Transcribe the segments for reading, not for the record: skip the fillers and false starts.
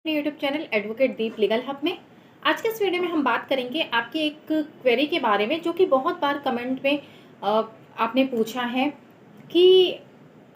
अपने YouTube channel advocate दीप legal hub में। आज के इस वीडियो में हम बात करेंगे आपकी एक क्वेरी के बारे में जो कि बहुत बार कमेंट में आपने पूछा है कि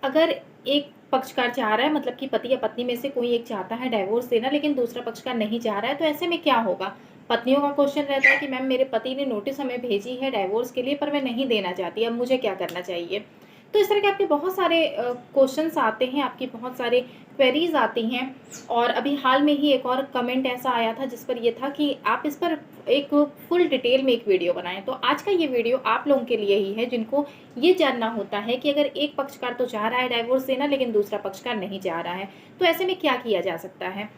अगर एक पक्षकार चाह रहा है, मतलब कि पति या पत्नी में से कोई एक चाहता है डाइवोर्स देना लेकिन दूसरा पक्षकार नहीं चाह रहा है, तो ऐसे में क्या होगा। पत्नियों का क्वेश्चन रहता है कि मैम मेरे पति ने नोटिस हमें भेजी है डाइवोर्स के लिए पर मैं नहीं देना चाहती, अब मुझे क्या करना चाहिए। तो इस तरह के आपके बहुत सारे क्वेश्चंस आते हैं, आपकी बहुत सारे क्वेरीज आती हैं। और अभी हाल में ही एक और कमेंट ऐसा आया था जिस पर ये था कि आप इस पर एक फुल डिटेल में एक वीडियो बनाएं। तो आज का ये वीडियो आप लोगों के लिए ही है जिनको ये जानना होता है कि अगर एक पक्षकार तो चाह रहा है डाइवोर्स देना लेकिन दूसरा पक्षकार नहीं चाह रहा है, तो ऐसे में क्या किया जा सकता है।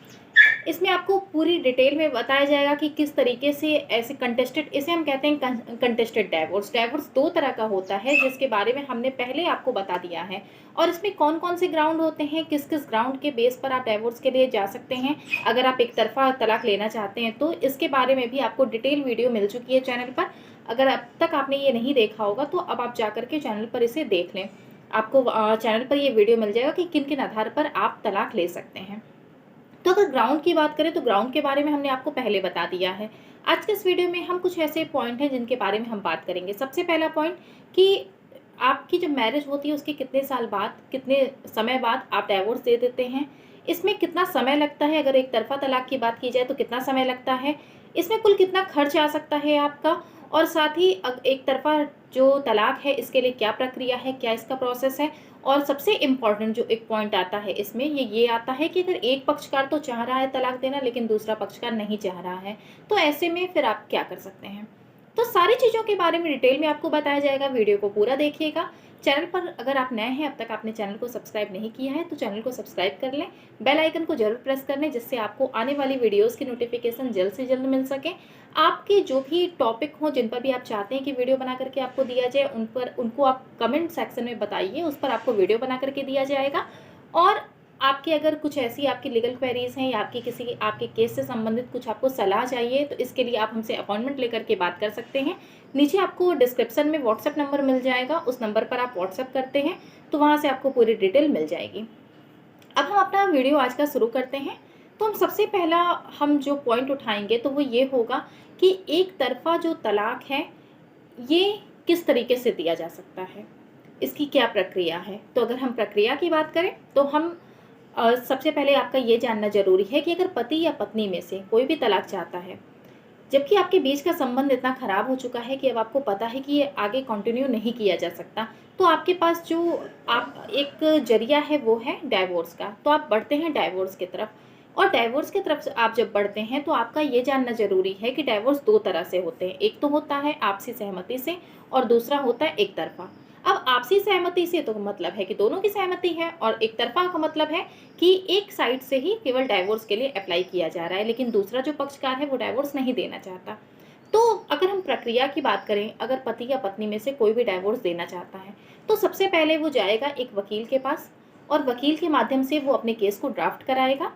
इसमें आपको पूरी डिटेल में बताया जाएगा कि किस तरीके से ऐसे कंटेस्टेड, इसे हम कहते हैं कंटेस्टेड डाइवोर्स। डाइवोर्स दो तरह का होता है जिसके बारे में हमने पहले आपको बता दिया है, और इसमें कौन कौन से ग्राउंड होते हैं, किस किस ग्राउंड के बेस पर आप डाइवोर्स के लिए जा सकते हैं। अगर आप एक तरफा तलाक लेना चाहते हैं तो इसके बारे में भी आपको डिटेल वीडियो मिल चुकी है चैनल पर। अगर अब तक आपने ये नहीं देखा होगा तो अब आप जा करके चैनल पर इसे देख लें। आपको चैनल पर ये वीडियो मिल जाएगा कि किन किन आधार पर आप तलाक ले सकते हैं। तो अगर ग्राउंड की बात करें तो ग्राउंड के बारे में हमने आपको पहले बता दिया है। आज के इस वीडियो में हम कुछ ऐसे पॉइंट हैं जिनके बारे में हम बात करेंगे। सबसे पहला पॉइंट कि आपकी जब मैरिज होती है उसके कितने साल बाद, कितने समय बाद आप डाइवोर्स दे देते हैं। इसमें कितना समय लगता है, अगर एक तरफा तलाक की बात की जाए तो कितना समय लगता है, इसमें कुल कितना खर्च आ सकता है आपका, और साथ ही एक तरफा जो तलाक है इसके लिए क्या प्रक्रिया है, क्या इसका प्रोसेस है। और सबसे इम्पॉर्टेंट जो एक पॉइंट आता है इसमें ये आता है कि अगर एक पक्षकार तो चाह रहा है तलाक देना लेकिन दूसरा पक्षकार नहीं चाह रहा है, तो ऐसे में फिर आप क्या कर सकते हैं। तो सारी चीज़ों के बारे में डिटेल में आपको बताया जाएगा, वीडियो को पूरा देखिएगा। चैनल पर अगर आप नए हैं, अब तक आपने चैनल को सब्सक्राइब नहीं किया है तो चैनल को सब्सक्राइब कर लें, बेल आइकन को जरूर प्रेस कर लें जिससे आपको आने वाली वीडियोस की नोटिफिकेशन जल्द से जल्द मिल सके। आपके जो भी टॉपिक हो जिन पर भी आप चाहते हैं कि वीडियो बना करके आपको दिया जाए, उनको आप कमेंट सेक्शन में बताइए, उस पर आपको वीडियो बना करके दिया जाएगा। और आपकी अगर कुछ ऐसी आपकी लीगल क्वेरीज हैं या आपके केस से संबंधित कुछ आपको सलाह चाहिए तो इसके लिए आप हमसे अपॉइंटमेंट लेकर के बात कर सकते हैं। नीचे आपको डिस्क्रिप्शन में व्हाट्सएप नंबर मिल जाएगा, उस नंबर पर आप व्हाट्सएप करते हैं तो वहाँ से आपको पूरी डिटेल मिल जाएगी। अब हम अपना वीडियो आज का शुरू करते हैं। तो सबसे पहला हम जो पॉइंट उठाएंगे तो वो ये होगा कि एक तरफा जो तलाक है ये किस तरीके से दिया जा सकता है, इसकी क्या प्रक्रिया है। तो अगर हम प्रक्रिया की बात करें तो हम सबसे पहले आपका ये जानना जरूरी है कि अगर पति या पत्नी में से कोई भी तलाक चाहता है, जबकि आपके बीच का संबंध इतना खराब हो चुका है कि अब आपको पता है कि ये आगे कंटिन्यू नहीं किया जा सकता, तो आपके पास जो आप एक जरिया है वो है डाइवोर्स का। तो आप बढ़ते हैं डाइवोर्स की तरफ, और डाइवोर्स की तरफ आप जब बढ़ते हैं तो आपका ये जानना जरूरी है कि डाइवोर्स दो तरह से होते हैं। एक तो होता है आपसी सहमति से और दूसरा होता है एक तरफा। अब आपसी सहमति से तो मतलब है कि दोनों की सहमति है, और एक तरफा का मतलब है कि एक साइड से ही केवल डाइवोर्स के लिए अप्लाई किया जा रहा है लेकिन दूसरा जो पक्षकार है वो डाइवोर्स नहीं देना चाहता। तो अगर हम प्रक्रिया की बात करें, अगर पति या पत्नी में से कोई भी डाइवोर्स देना चाहता है तो सबसे पहले वो जाएगा एक वकील के पास, और वकील के माध्यम से वो अपने केस को ड्राफ्ट कराएगा,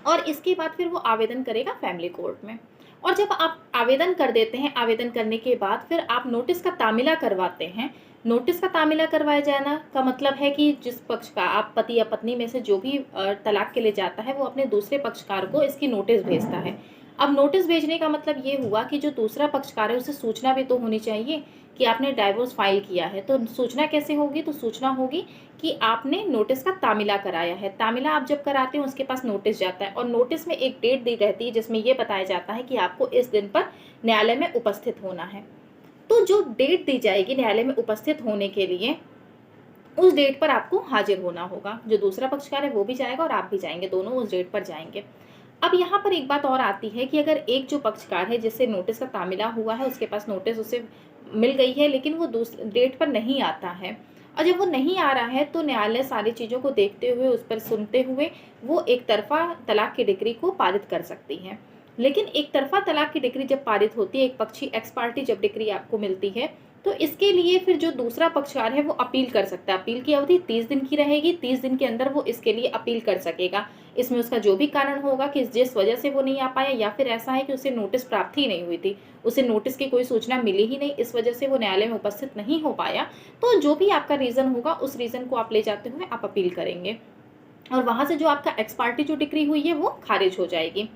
और इसके बाद फिर वो आवेदन करेगा फैमिली कोर्ट में। और जब आप आवेदन कर देते हैं, आवेदन करने के बाद फिर आप नोटिस का तामीला करवाते हैं। नोटिस का तामीला करवाया जाना का मतलब है कि जिस पक्ष का आप पति या पत्नी में से जो भी तलाक के लिए जाता है वो अपने दूसरे पक्षकार को इसकी नोटिस भेजता है। अब नोटिस भेजने का मतलब ये हुआ कि जो दूसरा पक्षकार है उसे सूचना भी तो होनी चाहिए कि आपने डाइवोर्स फाइल किया है। तो सूचना कैसे होगी, तो सूचना होगी कि आपने नोटिस का तामीला कराया है। तामीला आप जब कराते हैं उसके पास नोटिस जाता है, और नोटिस में एक डेट दी रहती है जिसमें यह बताया जाता है कि आपको इस दिन पर न्यायालय में उपस्थित होना है। तो जो डेट दी जाएगी न्यायालय में उपस्थित होने के लिए, उस डेट पर आपको हाजिर होना होगा। जो दूसरा पक्षकार है वो भी जाएगा और आप भी जाएंगे, दोनों उस डेट पर जाएंगे। अब यहाँ पर एक बात और आती है कि अगर एक जो पक्षकार है जिससे नोटिस का तामीला हुआ है उसके पास नोटिस उसे मिल गई है लेकिन वो दूसरे डेट पर नहीं आता है, और जब वो नहीं आ रहा है तो न्यायालय सारी चीज़ों को देखते हुए, उस पर सुनते हुए वो एक तरफा तलाक की डिग्री को पारित कर सकती है। लेकिन एक तरफा तलाक की डिग्री जब पारित होती है, एक पक्षी एक्स पार्टी जब डिग्री आपको मिलती है, तो इसके लिए फिर जो दूसरा पक्षकार है वो अपील कर सकता है। अपील की अवधि 30 दिन की रहेगी, 30 दिन के अंदर वो इसके लिए अपील कर सकेगा। इसमें उसका जो भी कारण होगा कि जिस वजह से वो नहीं आ पाया, या फिर ऐसा है कि उसे नोटिस प्राप्त ही नहीं हुई थी, उसे नोटिस की कोई सूचना मिली ही नहीं, इस वजह से वो न्यायालय में उपस्थित नहीं हो पाया, तो जो भी आपका रीज़न होगा उस रीज़न को आप ले जाते हुए आप अपील करेंगे। और वहाँ से जो आपका एक्स पार्टी जो डिक्री हुई है वो खारिज हो जाएगी।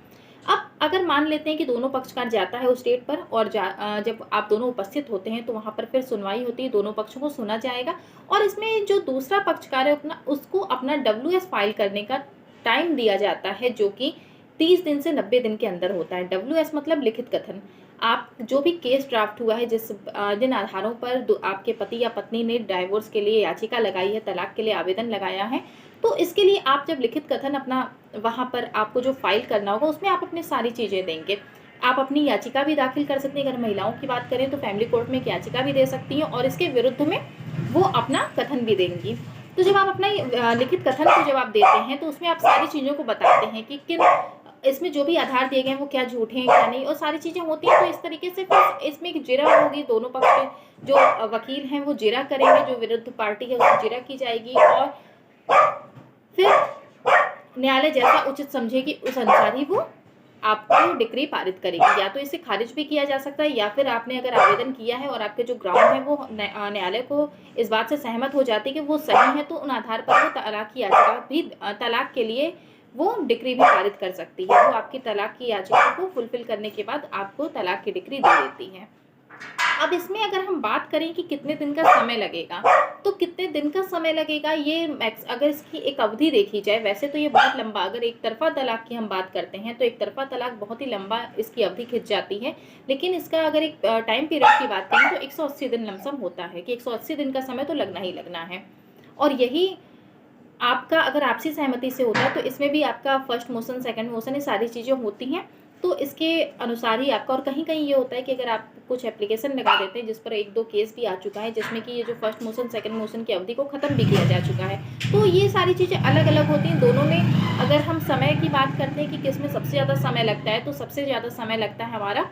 अब अगर मान लेते हैं कि दोनों पक्षकार जाता है उस डेट पर और जब आप दोनों उपस्थित होते हैं तो वहाँ पर फिर सुनवाई होती है, दोनों पक्षों को सुना जाएगा और इसमें जो दूसरा पक्षकार है अपना उसको अपना WS फाइल करने का टाइम दिया जाता है, जो कि 30 दिन से 90 दिन के अंदर होता है। WS मतलब लिखित कथन। आप जो भी केस ड्राफ्ट हुआ है, जिन आधारों पर आपके पति या पत्नी ने डाइवोर्स के लिए याचिका लगाई है, तलाक के लिए आवेदन लगाया है, तो इसके लिए आप जब लिखित कथन अपना वहाँ पर आपको जो फाइल करना होगा उसमें आप अपनी सारी चीज़ें देंगे। आप अपनी याचिका भी दाखिल कर सकती हैं। अगर महिलाओं की बात करें तो फैमिली कोर्ट में एक याचिका भी दे सकती हैं और इसके विरुद्ध में वो अपना कथन भी देंगी। तो जब आप अपना लिखित कथन को जब आप देते हैं तो उसमें आप सारी चीज़ों को बताते हैं कि किन इसमें जो भी आधार दिए गए हैं वो क्या झूठे हैं क्या नहीं, और सारी चीज़ें होती हैं। तो इस तरीके से फिर इसमें एक जिरा होगी, दोनों पक्ष के जो वकील हैं वो जिरा करेंगे, जो विरुद्ध पार्टी है उसकी जिरा की जाएगी और फिर न्यायालय जैसा उचित समझेगी उस अनुसार ही वो आपको डिक्री पारित करेगी। या तो इसे खारिज भी किया जा सकता है या फिर आपने अगर आवेदन किया है और आपके जो ग्राउंड है वो न्यायालय को इस बात से सहमत हो जाती है कि वो सही है, तो उन आधार पर वो तलाक की याचिका भी तलाक के लिए वो डिक्री भी पारित कर सकती है। वो आपकी तलाक की याचिका को फुलफिल करने के बाद आपको तलाक की डिक्री दे देती है। अब इसमें अगर हम बात करें कि कितने दिन का समय लगेगा, तो कितने दिन का समय लगेगा ये अगर इसकी एक अवधि देखी जाए, वैसे तो ये बहुत लंबा, अगर एक तरफा तलाक की हम बात करते हैं तो एक तरफा तलाक बहुत ही लंबा इसकी अवधि खिंच जाती है। लेकिन इसका अगर एक टाइम पीरियड की बात करें तो 180 दिन लमसम होता है कि 180 दिन का समय तो लगना ही लगना है। और यही आपका अगर आपसी सहमति से होता है तो इसमें भी आपका फर्स्ट मोशन, सेकंड मोशन, ये सारी चीज़ें होती हैं। तो इसके अनुसार ही आपका, और कहीं-कहीं ये होता है कि अगर आप कुछ एप्लीकेशन लगा देते हैं जिस पर 1-2 केस भी आ चुका है जिसमें कि ये जो फर्स्ट मोशन, सेकंड मोशन की अवधि को ख़त्म भी किया जा चुका है। तो ये सारी चीज़ें अलग-अलग होती हैं दोनों में। अगर हम समय की बात करते हैं कि किसमें सबसे ज़्यादा समय लगता है, तो सबसे ज़्यादा समय लगता है हमारा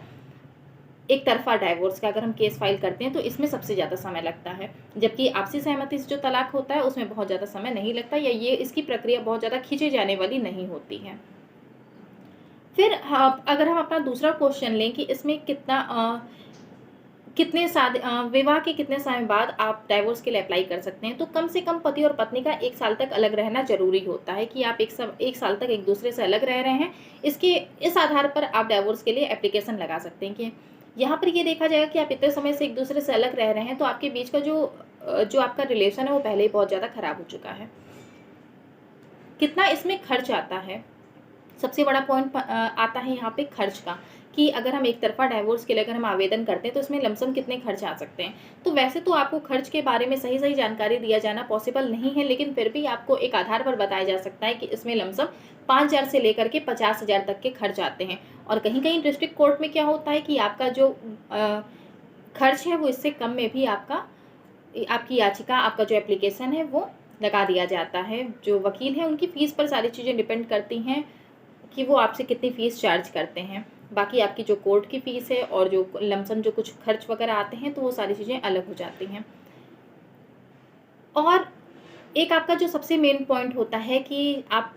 एक तरफा डाइवोर्स का। अगर हम केस फाइल करते हैं तो इसमें सबसे ज़्यादा समय लगता है, जबकि आपसी सहमति से जो तलाक होता है उसमें बहुत ज़्यादा समय नहीं लगता या ये इसकी प्रक्रिया बहुत ज़्यादा खींचे जाने वाली नहीं होती है। फिर हाँ, अगर हम अपना दूसरा क्वेश्चन लें कि इसमें विवाह के कितने समय बाद आप डाइवोर्स के लिए अप्लाई कर सकते हैं, तो कम से कम पति और पत्नी का 1 साल तक अलग रहना ज़रूरी होता है कि आप 1 साल तक एक दूसरे से अलग रह रहे हैं। इस आधार पर आप डाइवोर्स के लिए एप्लीकेशन लगा सकते हैं कि यहाँ पर ये देखा जाएगा कि आप इतने समय से एक दूसरे से अलग रह रहे हैं तो आपके बीच का जो आपका रिलेशन है वो पहले ही बहुत ज़्यादा खराब हो चुका है। कितना इसमें खर्च आता है, सबसे बड़ा पॉइंट आता है यहाँ पे खर्च का, कि अगर हम एक तरफा डाइवोर्स के लिए अगर हम आवेदन करते हैं तो इसमें लमसम कितने खर्च आ सकते हैं। तो वैसे तो आपको खर्च के बारे में सही जानकारी दिया जाना पॉसिबल नहीं है, लेकिन फिर भी आपको एक आधार पर बताया जा सकता है कि इसमें लमसम 5,000 से लेकर के 50,000 तक के खर्च आते हैं। और कहीं-कहीं डिस्ट्रिक्ट कोर्ट में क्या होता है कि आपका जो खर्च है वो इससे कम में भी आपकी याचिका, आपका जो एप्लीकेशन है वो लगा दिया जाता है। जो वकील हैं उनकी फ़ीस पर सारी चीज़ें डिपेंड करती हैं कि वो आपसे कितनी फ़ीस चार्ज करते हैं। बाकी आपकी जो कोर्ट की फ़ीस है और जो लमसम जो कुछ खर्च वगैरह आते हैं तो वो सारी चीज़ें अलग हो जाती हैं। और एक आपका जो सबसे मेन पॉइंट होता है कि आप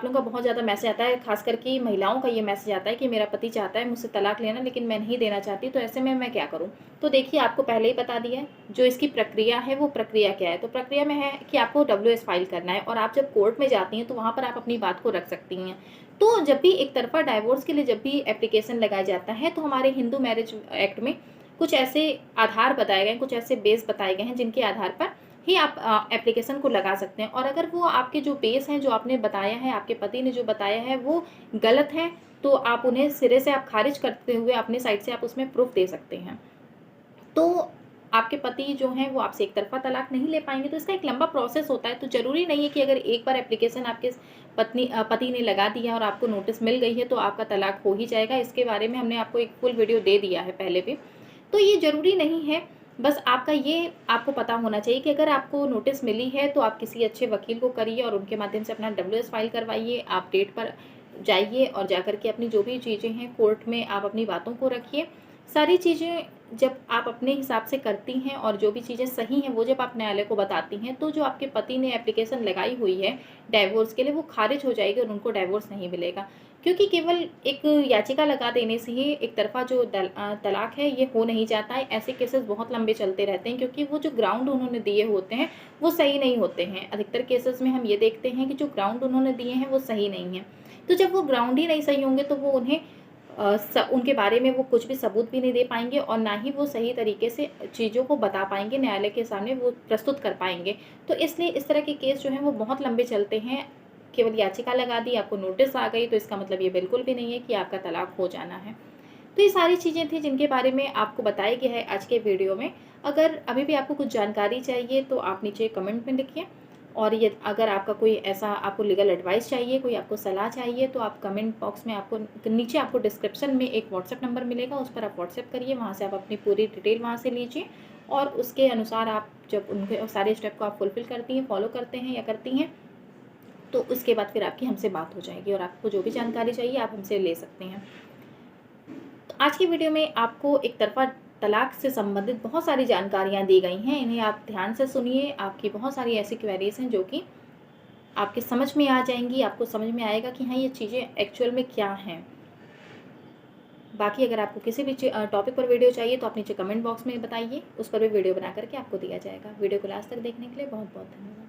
लोगों का बहुत ज़्यादा मैसेज आता है, ख़ास करके महिलाओं का ये मैसेज आता है कि मेरा पति चाहता है मुझसे तलाक लेना लेकिन मैं नहीं देना चाहती, तो ऐसे में मैं क्या करूँ? तो देखिए, आपको पहले ही बता दिया है, जो इसकी प्रक्रिया है वो प्रक्रिया क्या है। तो प्रक्रिया में है कि आपको WS फाइल करना है और आप जब कोर्ट में जाती हैं तो वहाँ पर आप अपनी बात को रख सकती हैं। तो जब भी एक तरफा डाइवोर्स के लिए जब भी एप्लीकेशन लगाया जाता है तो हमारे हिंदू मैरिज एक्ट में कुछ ऐसे आधार बताए गए हैं, कुछ ऐसे बेस बताए गए हैं जिनके आधार पर ही आप एप्लीकेशन को लगा सकते हैं। और अगर वो आपके जो बेस हैं, जो आपने बताया है, आपके पति ने जो बताया है वो गलत है, तो आप उन्हें सिरे से आप खारिज करते हुए अपनी साइड से आप उसमें प्रूफ दे सकते हैं। तो आपके पति जो हैं वो आपसे एक तरफा तलाक नहीं ले पाएंगे। तो इसका एक लंबा प्रोसेस होता है। तो ज़रूरी नहीं है कि अगर एक बार एप्लीकेशन आपके पति ने लगा दिया और आपको नोटिस मिल गई है तो आपका तलाक हो ही जाएगा। इसके बारे में हमने आपको एक फुल वीडियो दे दिया है पहले भी। तो ये ज़रूरी नहीं है, बस आपको पता होना चाहिए कि अगर आपको नोटिस मिली है तो आप किसी अच्छे वकील को करिए और उनके माध्यम से अपना WS फाइल करवाइए। आप डेट पर जाइए और जाकर के अपनी जो भी चीज़ें हैं कोर्ट में आप अपनी बातों को रखिए। सारी चीज़ें जब आप अपने हिसाब से करती हैं और जो भी चीज़ें सही हैं वो जब आप न्यायालय को बताती हैं तो जो आपके पति ने एप्लीकेशन लगाई हुई है डाइवोर्स के लिए वो खारिज हो जाएगी और उनको डाइवोर्स नहीं मिलेगा। क्योंकि केवल एक याचिका लगा देने से ही एक तरफ़ा जो तलाक है ये हो नहीं जाता है। ऐसे केसेस बहुत लंबे चलते रहते हैं क्योंकि वो जो ग्राउंड उन्होंने दिए होते हैं वो सही नहीं होते हैं। अधिकतर केसेस में हम ये देखते हैं कि जो ग्राउंड उन्होंने दिए हैं वो सही नहीं है। तो जब वो ग्राउंड ही नहीं सही होंगे तो वो उन्हें उनके बारे में वो कुछ भी सबूत भी नहीं दे पाएँगे और ना ही वो सही तरीके से चीज़ों को बता पाएँगे, न्यायालय के सामने वो प्रस्तुत कर पाएँगे। तो इसलिए इस तरह के केस जो हैं वो बहुत लंबे चलते हैं। केवल याचिका लगा दी, आपको नोटिस आ गई तो इसका मतलब ये बिल्कुल भी नहीं है कि आपका तलाक हो जाना है। तो ये सारी चीज़ें थी जिनके बारे में आपको बताया गया है आज के वीडियो में। अगर अभी भी आपको कुछ जानकारी चाहिए तो आप नीचे कमेंट में लिखिए, और ये अगर आपका कोई ऐसा आपको लीगल एडवाइस चाहिए, कोई आपको सलाह चाहिए तो आप कमेंट बॉक्स में आपको नीचे आपको डिस्क्रिप्शन में एक व्हाट्सएप नंबर मिलेगा, उस पर आप व्हाट्सएप करिए, वहाँ से आप अपनी पूरी डिटेल वहाँ से लीजिए और उसके अनुसार आप जब उनके सारे स्टेप को आप फुलफ़िल करती हैं, फॉलो करते हैं या करती हैं, तो उसके बाद फिर आपकी हमसे बात हो जाएगी और आपको जो भी जानकारी चाहिए आप हमसे ले सकते हैं। तो आज की वीडियो में आपको एक तरफ़ा तलाक से संबंधित बहुत सारी जानकारियाँ दी गई हैं, इन्हें आप ध्यान से सुनिए। आपकी बहुत सारी ऐसी क्वेरीज़ हैं जो कि आपके समझ में आ जाएँगी, आपको समझ में आएगा कि हाँ, ये चीज़ें एक्चुअल में क्या हैं। बाकी अगर आपको किसी भी टॉपिक पर वीडियो चाहिए तो आप नीचे कमेंट बॉक्स में बताइए, उस पर भी वीडियो बना करके आपको दिया जाएगा। वीडियो को लास्ट तक देखने के लिए बहुत-बहुत धन्यवाद।